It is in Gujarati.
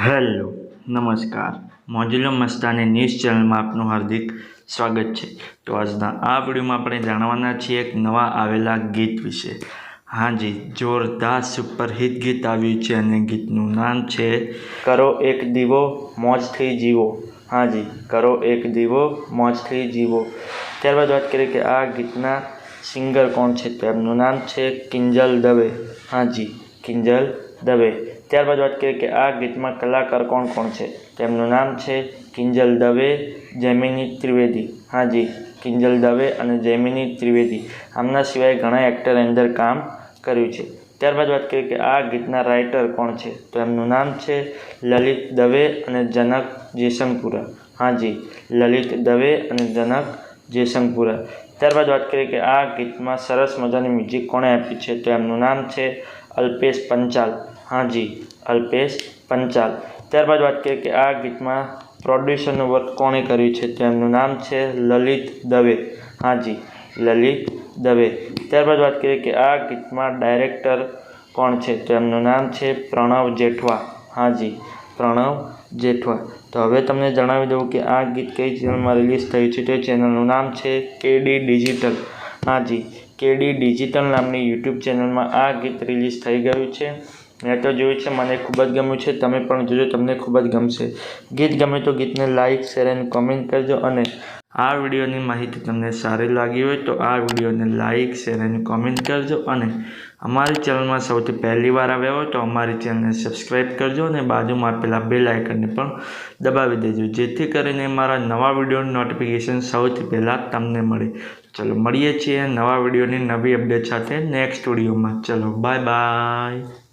હેલો નમસ્કાર મોજુલો મસ્તાની ન્યૂઝ ચેનલમાં આપનું હાર્દિક સ્વાગત છે। તો આજના આ વિડીયોમાં આપણે જાણવાના છીએ એક નવા આવેલા ગીત વિશે। હાજી, જોરદાર સુપરહિટ ગીત આવ્યું છે અને ગીતનું નામ છે કરો એક દીવો મોજથી જીવો। હાજી, કરો એક દીવો મોજથી જીવો। ત્યારબાદ વાત કરીએ કે આ ગીતના સિંગર કોણ છે, તો એમનું નામ છે કિંજલ દવે। હાજી, કિંજલ દવે। ત્યારબાદ વાત કરીએ કે આ ગીતમાં કલાકાર કોણ કોણ છે, તેમનું નામ છે કિંજલ દવે, જૈમિની ત્રિવેદી। હાજી, કિંજલ દવે અને જૈમિની ત્રિવેદી। આમના સિવાય ઘણા એક્ટરે અંદર કામ કર્યું છે। ત્યારબાદ વાત કરીએ કે આ ગીતના રાઇટર કોણ છે, તો એમનું નામ છે લલિત દવે અને જનક જયસંગપુરા। હાજી, લલિત દવે અને જનક જયસંગપુરા। ત્યારબાદ વાત કરીએ કે આ ગીતમાં સરસ મજાની મ્યુઝિક કોણે આપી છે, તો એમનું નામ છે અલ્પેશ પંચાલ। હાજી, અલ્પેશ પંચાલ। ત્યારબાદ વાત કરીએ કે આ ગીતમાં પ્રોડ્યુસરનું વર્ક કોણે કર્યું છે, તો એમનું નામ છે લલિત દવે। હાજી, લલિત દવે। ત્યારબાદ વાત કરીએ કે આ ગીતમાં ડાયરેક્ટર કોણ છે, તો એમનું નામ છે પ્રણવ જેઠવા। હાજી, પ્રણવ જેઠવા। તો હવે તમને જણાવી દઉં કે આ ગીત કઈ ચેનલમાં રિલીઝ થયું છે, તે ચેનલનું નામ છે કેડી ડિજિટલ। હાજી, કેડી ડિજિટલ નામની યુટ્યુબ ચેનલમાં આ ગીત રિલીઝ થઈ ગયું છે। મેં તો જોયું છે, મને ખૂબ જ ગમ્યું છે, તમે પણ જોજો, તમને ખૂબ જ ગમશે। ગીત ગમે તો ગીતને લાઇક, શેર અને કોમેન્ટ કરજો અને આ વિડીયોની માહિતી તમને સારી લાગી હોય તો આ વિડીયોને લાઇક, શેર અને કોમેન્ટ કરજો અને અમારી ચેનલમાં સૌથી પહેલી વાર આવ્યા હોય તો અમારી ચેનલને સબસ્ક્રાઈબ કરજો અને બાજુમાં આપેલા બેલ આઇકનને પણ દબાવી દેજો, જેથી કરીને મારા નવા વિડીયોની નોટિફિકેશન સૌથી પહેલાં તમને મળે। ચલો મળીએ છીએ નવા વિડીયોની નવી અપડેટ સાથે નેક્સ્ટ વિડીયોમાં। ચલો બાય બાય।